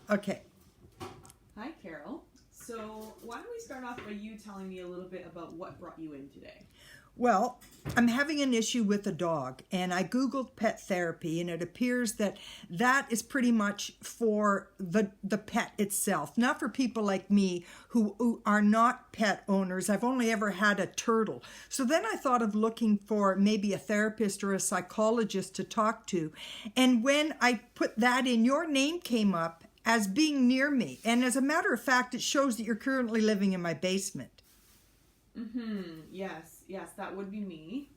Okay. Hi, Carole. So why don't we start off by you telling me a little bit about what brought you in today? Well, I'm having an issue with a dog, and I Googled pet therapy, and it appears that that is pretty much for the pet itself, not for people like me who are not pet owners. I've only ever had a turtle. So then I thought of looking for maybe a therapist or a psychologist to talk to. And when I put that in, your name came up as being near me. And as a matter of fact, it shows that you're currently living in my basement. Yes, that would be me.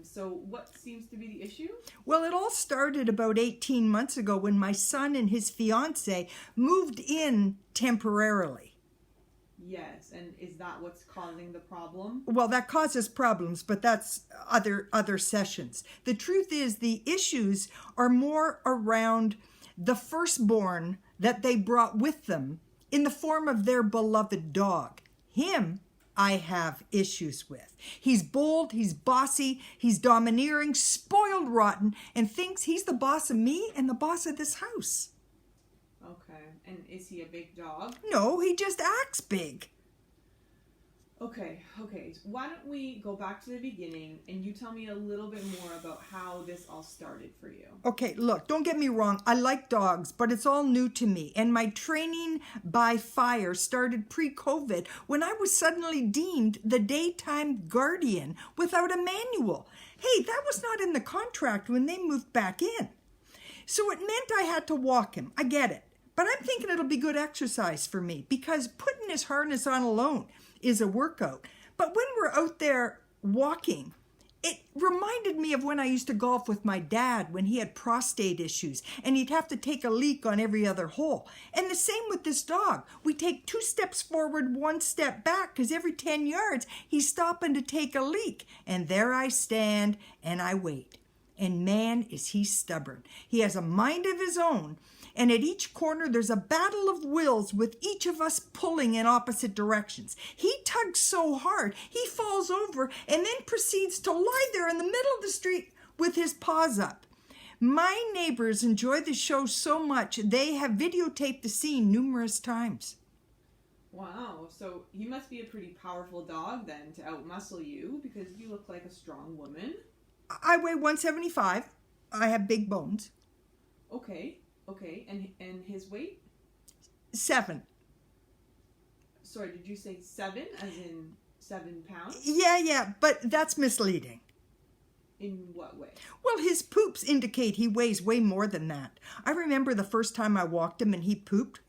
So what seems to be the issue? Well, it all started about 18 months ago when my son and his fiance moved in temporarily. Yes, and is that what's causing the problem? Well, that causes problems, but that's other sessions. The truth is the issues are more around the firstborn that they brought with them in the form of their beloved dog. Him, I have issues with. He's bold, he's bossy, he's domineering, spoiled rotten, and thinks he's the boss of me and the boss of this house. Okay, and is he a big dog? No, he just acts big. Okay. Why don't we go back to the beginning and you tell me a little bit more about how this all started for you? Okay, look, don't get me wrong. I like dogs, but it's all new to me. And my training by fire started pre-COVID when I was suddenly deemed the daytime guardian without a manual. Hey, that was not in the contract when they moved back in. So it meant I had to walk him. I get it. But I'm thinking it'll be good exercise for me because putting his harness on alone is a workout. But when we're out there walking, it reminded me of when I used to golf with my dad when he had prostate issues and he'd have to take a leak on every other hole. And the same with this dog. We take 2 steps forward, 1 step back because every 10 yards he's stopping to take a leak. And there I stand and I wait. And man, is he stubborn. He has a mind of his own. And at each corner, there's a battle of wills with each of us pulling in opposite directions. He tugs so hard, he falls over and then proceeds to lie there in the middle of the street with his paws up. My neighbors enjoy the show so much, they have videotaped the scene numerous times. Wow, so he must be a pretty powerful dog then to outmuscle you because you look like a strong woman. I weigh 175. I have big bones. Okay, and his weight? 7. Sorry, did you say 7 as in 7 pounds? Yeah, but that's misleading. In what way? Well, his poops indicate he weighs way more than that. I remember the first time I walked him and he pooped.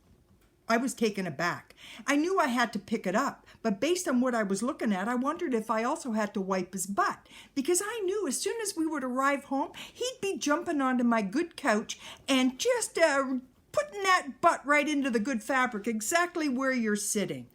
I was taken aback. I knew I had to pick it up, but based on what I was looking at, I wondered if I also had to wipe his butt, because I knew as soon as we would arrive home, he'd be jumping onto my good couch and just putting that butt right into the good fabric, exactly where you're sitting.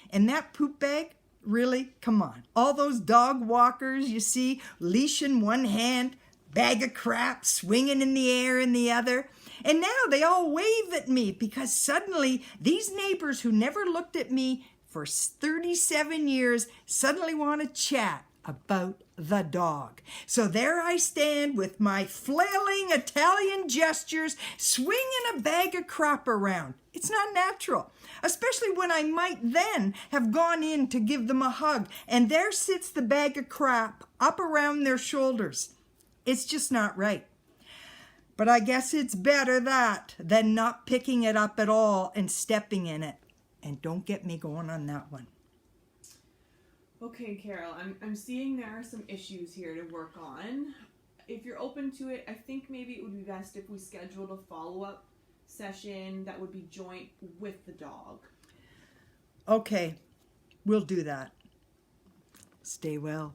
And that poop bag, really, come on. All those dog walkers you see, leash in one hand, bag of crap swinging in the air in the other. And now they all wave at me because suddenly these neighbors who never looked at me for 37 years suddenly want to chat about the dog. So there I stand with my flailing Italian gestures, swinging a bag of crap around. It's not natural, especially when I might then have gone in to give them a hug, and there sits the bag of crap up around their shoulders. It's just not right. But I guess it's better that than not picking it up at all and stepping in it. And don't get me going on that one. Okay, Carole, I'm seeing there are some issues here to work on. If you're open to it, I think maybe it would be best if we scheduled a follow-up session that would be joint with the dog. Okay, we'll do that. Stay well.